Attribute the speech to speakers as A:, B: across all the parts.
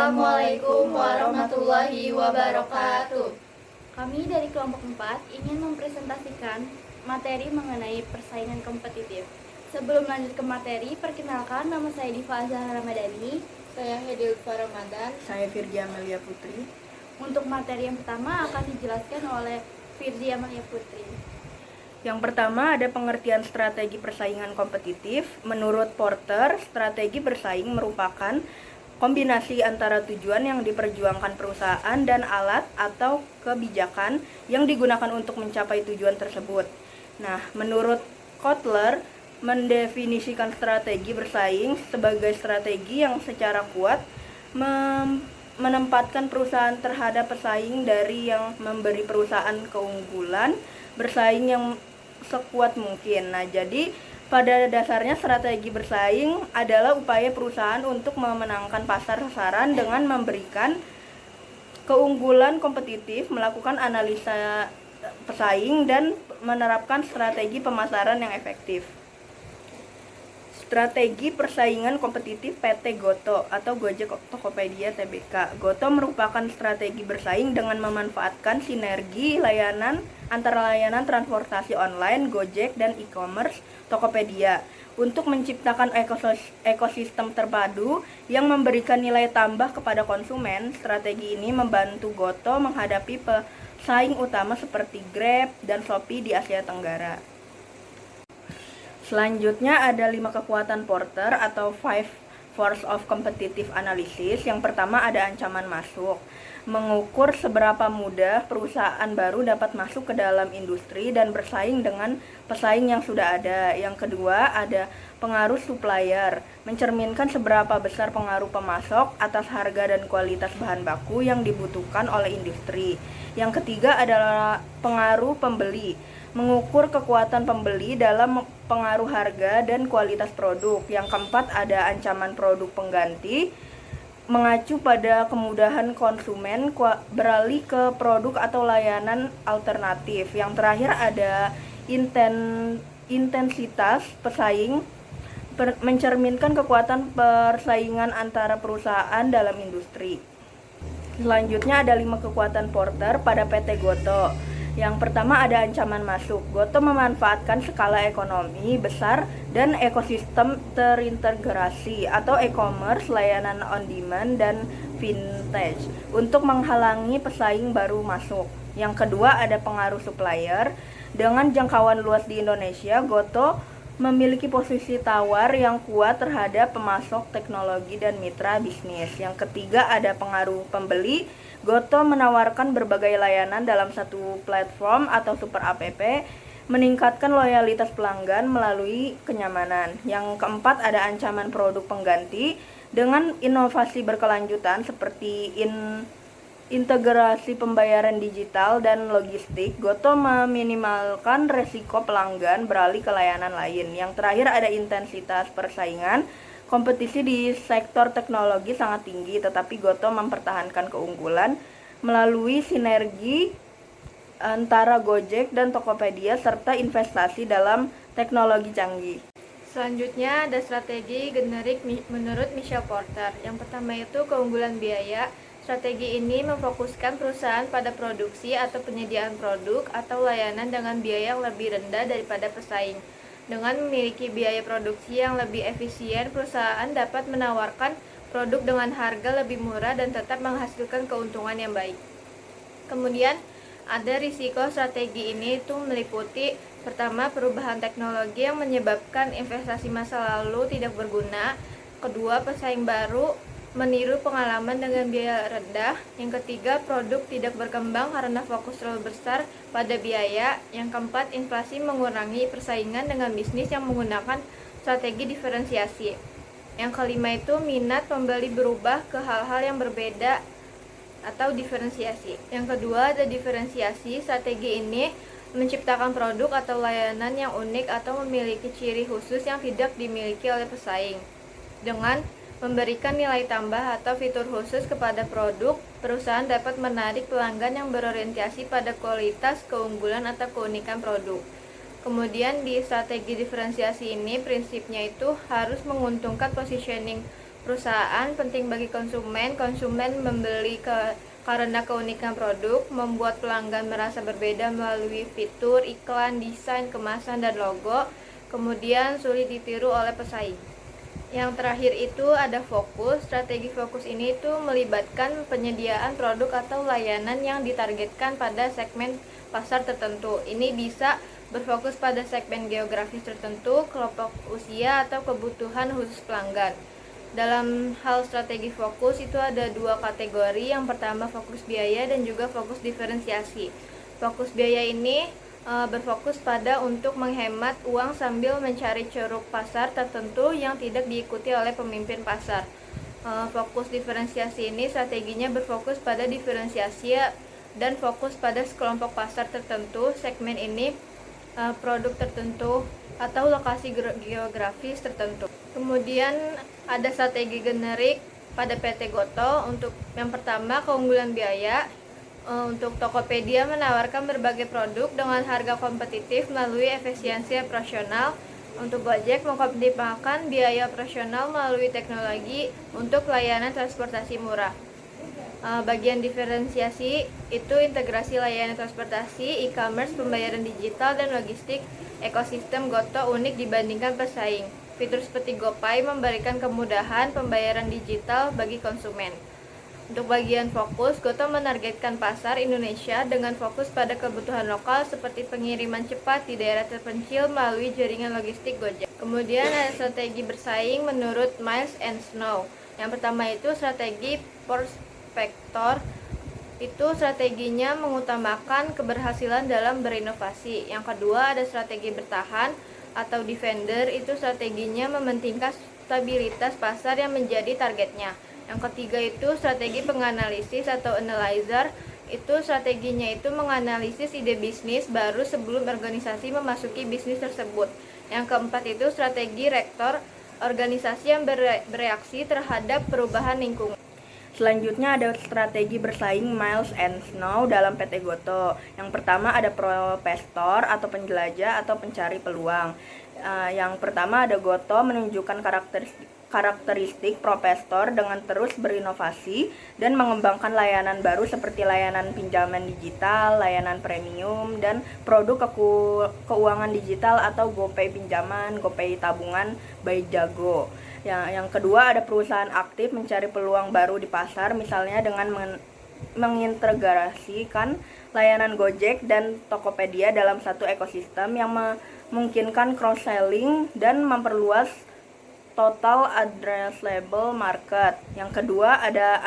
A: Assalamualaikum warahmatullahi wabarakatuh.
B: Kami dari kelompok 4 ingin mempresentasikan materi mengenai persaingan kompetitif. Sebelum lanjut ke materi, perkenalkan, nama saya Diva Azhar Ramadhani.
A: Saya Hedi Lutfa Ramadan.
C: Saya Firja Amelia Putri.
B: Untuk materi yang pertama akan dijelaskan oleh Firja Amelia Putri.
C: Yang pertama ada pengertian strategi persaingan kompetitif. Menurut Porter, strategi bersaing merupakan kombinasi antara tujuan yang diperjuangkan perusahaan dan alat atau kebijakan yang digunakan untuk mencapai tujuan tersebut. Nah, menurut Kotler, mendefinisikan strategi bersaing sebagai strategi yang secara kuat menempatkan perusahaan terhadap pesaing dari yang memberi perusahaan keunggulan bersaing yang sekuat mungkin. Nah, jadi pada dasarnya strategi bersaing adalah upaya perusahaan untuk memenangkan pasar sasaran dengan memberikan keunggulan kompetitif, melakukan analisa pesaing, dan menerapkan strategi pemasaran yang efektif. Strategi persaingan kompetitif PT Goto atau Gojek Tokopedia Tbk. Goto merupakan strategi bersaing dengan memanfaatkan sinergi layanan antara layanan transportasi online Gojek dan e-commerce Tokopedia untuk menciptakan ekosistem terpadu yang memberikan nilai tambah kepada konsumen. Strategi ini membantu Goto menghadapi pesaing utama seperti Grab dan Shopee di Asia Tenggara. Selanjutnya ada 5 kekuatan Porter atau 5 Force of Competitive Analysis. Yang pertama ada ancaman masuk. Mengukur seberapa mudah perusahaan baru dapat masuk ke dalam industri dan bersaing dengan pesaing yang sudah ada. Yang kedua ada pengaruh supplier. Mencerminkan seberapa besar pengaruh pemasok atas harga dan kualitas bahan baku yang dibutuhkan oleh industri. Yang ketiga adalah pengaruh pembeli. Mengukur kekuatan pembeli dalam pengaruh harga dan kualitas produk. Yang keempat ada ancaman produk pengganti, mengacu pada kemudahan konsumen beralih ke produk atau layanan alternatif. Yang terakhir ada intensitas pesaing, mencerminkan kekuatan persaingan antara perusahaan dalam industri. Selanjutnya ada 5 kekuatan Porter pada PT Goto. Yang pertama ada ancaman masuk. Goto memanfaatkan skala ekonomi besar dan ekosistem terintegrasi atau e-commerce, layanan on demand, dan vintage untuk menghalangi pesaing baru masuk. Yang kedua ada pengaruh supplier. Dengan jangkauan luas di Indonesia, Goto memiliki posisi tawar yang kuat terhadap pemasok teknologi dan mitra bisnis. Yang ketiga ada pengaruh pembeli. Goto menawarkan berbagai layanan dalam satu platform atau super app, meningkatkan loyalitas pelanggan melalui kenyamanan. Yang keempat ada ancaman produk pengganti. Dengan inovasi berkelanjutan seperti integrasi pembayaran digital dan logistik, Goto meminimalkan resiko pelanggan beralih ke layanan lain. Yang terakhir ada intensitas persaingan. Kompetisi di sektor teknologi sangat tinggi, tetapi Goto mempertahankan keunggulan melalui sinergi antara Gojek dan Tokopedia serta investasi dalam teknologi canggih.
A: Selanjutnya ada strategi generik menurut Michelle Porter. Yang pertama itu keunggulan biaya. Strategi ini memfokuskan perusahaan pada produksi atau penyediaan produk atau layanan dengan biaya yang lebih rendah daripada pesaing. Dengan memiliki biaya produksi yang lebih efisien, perusahaan dapat menawarkan produk dengan harga lebih murah dan tetap menghasilkan keuntungan yang baik. Kemudian ada risiko strategi ini itu meliputi pertama perubahan teknologi yang menyebabkan investasi masa lalu tidak berguna. Kedua, pesaing baru meniru pengalaman dengan biaya rendah. Yang ketiga, produk tidak berkembang karena fokus terlalu besar pada biaya. Yang keempat, inflasi mengurangi persaingan dengan bisnis yang menggunakan strategi diferensiasi. Yang kelima itu minat pembeli berubah ke hal-hal yang berbeda atau diferensiasi. Yang kedua ada diferensiasi. Strategi ini menciptakan produk atau layanan yang unik atau memiliki ciri khusus yang tidak dimiliki oleh pesaing. Dengan memberikan nilai tambah atau fitur khusus kepada produk, perusahaan dapat menarik pelanggan yang berorientasi pada kualitas, keunggulan, atau keunikan produk. Kemudian di strategi diferensiasi ini prinsipnya itu harus menguntungkan positioning perusahaan penting bagi konsumen. Konsumen membeli karena keunikan produk, membuat pelanggan merasa berbeda melalui fitur, iklan, desain, kemasan, dan logo. Kemudian sulit ditiru oleh pesaing. Yang terakhir itu ada fokus. Strategi fokus ini itu melibatkan penyediaan produk atau layanan yang ditargetkan pada segmen pasar tertentu. Ini bisa berfokus pada segmen geografis tertentu, kelompok usia, atau kebutuhan khusus pelanggan. Dalam hal strategi fokus itu ada dua kategori. Yang pertama fokus biaya dan juga fokus diferensiasi. Fokus biaya ini berfokus pada untuk menghemat uang sambil mencari ceruk pasar tertentu yang tidak diikuti oleh pemimpin pasar. Fokus diferensiasi ini strateginya berfokus pada diferensiasi dan fokus pada sekelompok pasar tertentu. Segmen ini produk tertentu atau lokasi geografis tertentu. Kemudian ada strategi generik pada PT Goto. Untuk yang pertama keunggulan biaya. Untuk Tokopedia menawarkan berbagai produk dengan harga kompetitif melalui efisiensi operasional. Untuk Gojek mengoptimalkan biaya operasional melalui teknologi untuk layanan transportasi murah. Bagian diferensiasi itu integrasi layanan transportasi, e-commerce, pembayaran digital, dan logistik. Ekosistem Goto unik dibandingkan pesaing. Fitur seperti GoPay memberikan kemudahan pembayaran digital bagi konsumen. Untuk bagian fokus, Goto menargetkan pasar Indonesia dengan fokus pada kebutuhan lokal seperti pengiriman cepat di daerah terpencil melalui jaringan logistik Gojek. Kemudian ada strategi bersaing menurut Miles and Snow. Yang pertama itu strategi prospektor. Itu strateginya mengutamakan keberhasilan dalam berinovasi. Yang kedua ada strategi bertahan atau defender. Itu strateginya mementingkan stabilitas pasar yang menjadi targetnya. Yang ketiga itu strategi penganalisis atau analyzer. Itu strateginya itu menganalisis ide bisnis baru sebelum organisasi memasuki bisnis tersebut. Yang keempat itu strategi rektor, organisasi yang bereaksi terhadap perubahan lingkungan.
C: Selanjutnya ada strategi bersaing Miles and Snow dalam PT Goto. Yang pertama ada profesor atau penjelajah atau pencari peluang. Yang pertama ada Goto menunjukkan karakteristik profesor dengan terus berinovasi dan mengembangkan layanan baru seperti layanan pinjaman digital, layanan premium, dan produk keuangan digital atau GoPay pinjaman, GoPay tabungan by Jago. Yang kedua ada perusahaan aktif mencari peluang baru di pasar, misalnya dengan mengintegrasikan layanan Gojek dan Tokopedia dalam satu ekosistem yang memungkinkan cross-selling dan memperluas total addressable market. Yang kedua ada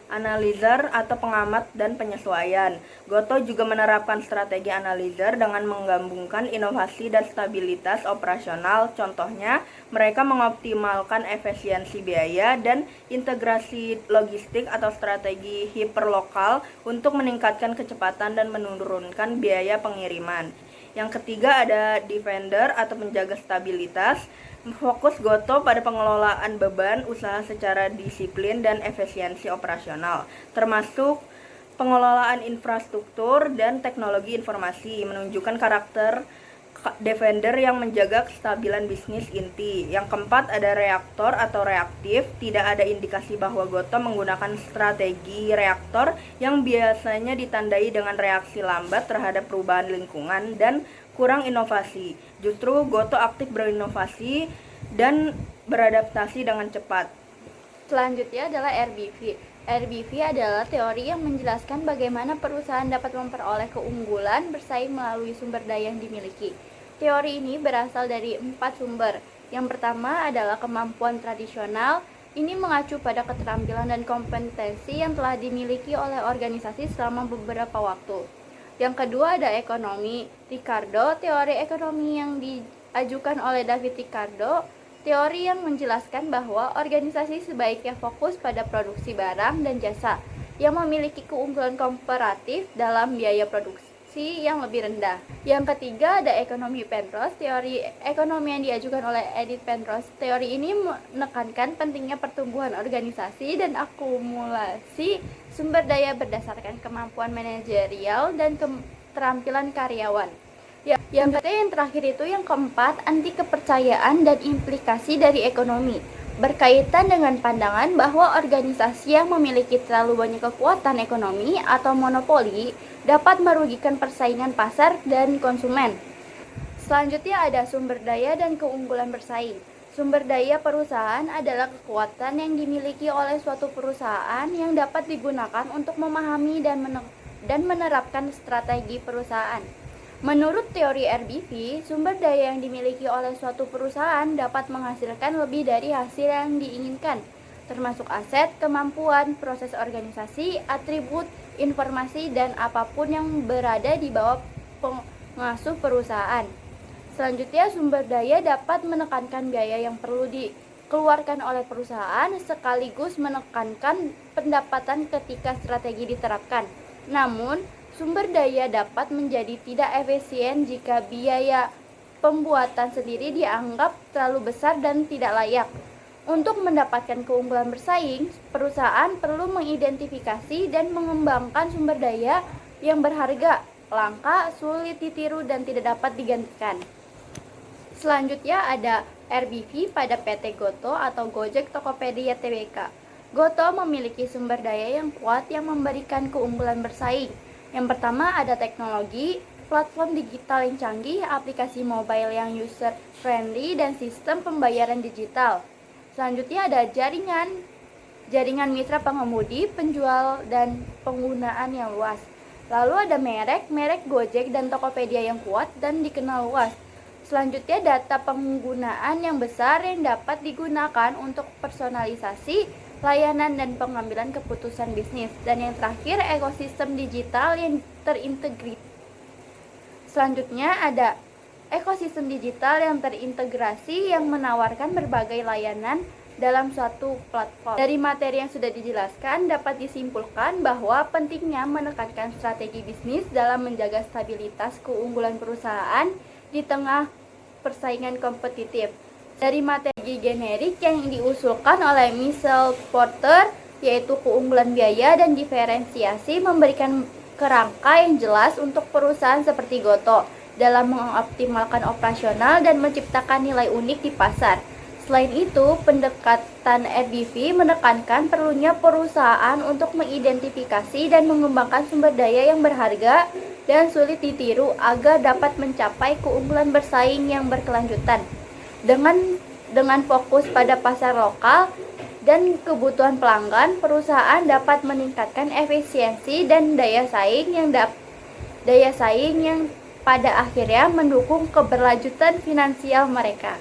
C: analyzer atau pengamat dan penyesuaian. Goto juga menerapkan strategi analyzer dengan menggabungkan inovasi dan stabilitas operasional. Contohnya, mereka mengoptimalkan efisiensi biaya dan integrasi logistik atau strategi hiperlokal untuk meningkatkan kecepatan dan menurunkan biaya pengiriman. Yang ketiga ada defender atau penjaga stabilitas. Fokus Goto pada pengelolaan beban usaha secara disiplin dan efisiensi operasional, termasuk pengelolaan infrastruktur dan teknologi informasi, menunjukkan karakter defender yang menjaga kestabilan bisnis inti. Yang keempat ada reaktor atau reaktif. Tidak ada indikasi bahwa Goto menggunakan strategi reaktor yang biasanya ditandai dengan reaksi lambat terhadap perubahan lingkungan dan kurang inovasi. Justru Goto aktif berinovasi dan beradaptasi dengan cepat.
B: Selanjutnya adalah RBV. RBV adalah teori yang menjelaskan bagaimana perusahaan dapat memperoleh keunggulan bersaing melalui sumber daya yang dimiliki. Teori ini berasal dari 4 sumber. Yang pertama adalah kemampuan tradisional. Ini mengacu pada keterampilan dan kompetensi yang telah dimiliki oleh organisasi selama beberapa waktu. Yang kedua ada ekonomi Ricardo. Teori ekonomi yang diajukan oleh David Ricardo, teori yang menjelaskan bahwa organisasi sebaiknya fokus pada produksi barang dan jasa yang memiliki keunggulan komparatif dalam biaya produksi yang lebih rendah. Yang ketiga ada ekonomi Penrose. Teori ekonomi yang diajukan oleh Edith Penrose. Teori ini menekankan pentingnya pertumbuhan organisasi dan akumulasi sumber daya berdasarkan kemampuan manajerial dan keterampilan karyawan. Yang terakhir itu yang keempat, anti kepercayaan dan implikasi dari ekonomi. berkaitan dengan pandangan bahwa organisasi yang memiliki terlalu banyak kekuatan ekonomi atau monopoli dapat merugikan persaingan pasar dan konsumen. Selanjutnya ada sumber daya dan keunggulan bersaing. Sumber daya perusahaan adalah kekuatan yang dimiliki oleh suatu perusahaan yang dapat digunakan untuk memahami dan menerapkan strategi perusahaan. Menurut teori RBV, sumber daya yang dimiliki oleh suatu perusahaan dapat menghasilkan lebih dari hasil yang diinginkan, termasuk aset, kemampuan, proses organisasi, atribut, informasi, dan apapun yang berada di bawah pengasuh perusahaan. Selanjutnya, sumber daya dapat menekankan biaya yang perlu dikeluarkan oleh perusahaan sekaligus menekankan pendapatan ketika strategi diterapkan. Namun, sumber daya dapat menjadi tidak efisien jika biaya pembuatan sendiri dianggap terlalu besar dan tidak layak. Untuk mendapatkan keunggulan bersaing, perusahaan perlu mengidentifikasi dan mengembangkan sumber daya yang berharga, langka, sulit ditiru, dan tidak dapat digantikan. Selanjutnya ada RBV pada PT Goto atau Gojek Tokopedia Tbk. Goto memiliki sumber daya yang kuat yang memberikan keunggulan bersaing. Yang pertama ada teknologi, platform digital yang canggih, aplikasi mobile yang user friendly, dan sistem pembayaran digital. Selanjutnya ada jaringan mitra pengemudi, penjual, dan penggunaan yang luas. Lalu ada merek Gojek dan Tokopedia yang kuat dan dikenal luas. Selanjutnya data penggunaan yang besar yang dapat digunakan untuk personalisasi, layanan, dan pengambilan keputusan bisnis. Dan yang terakhir, ekosistem digital yang terintegrasi. Selanjutnya ada ekosistem digital yang terintegrasi yang menawarkan berbagai layanan dalam suatu platform. Dari materi yang sudah dijelaskan, dapat disimpulkan bahwa pentingnya menekankan strategi bisnis dalam menjaga stabilitas keunggulan perusahaan di tengah persaingan kompetitif. Dari materi generik yang diusulkan oleh Michelle Porter, yaitu keunggulan biaya dan diferensiasi, memberikan kerangka yang jelas untuk perusahaan seperti Goto dalam mengoptimalkan operasional dan menciptakan nilai unik di pasar. Selain itu, pendekatan RBV menekankan perlunya perusahaan untuk mengidentifikasi dan mengembangkan sumber daya yang berharga dan sulit ditiru agar dapat mencapai keunggulan bersaing yang berkelanjutan. Dengan fokus pada pasar lokal dan kebutuhan pelanggan, perusahaan dapat meningkatkan efisiensi dan daya saing yang pada akhirnya mendukung keberlanjutan finansial mereka.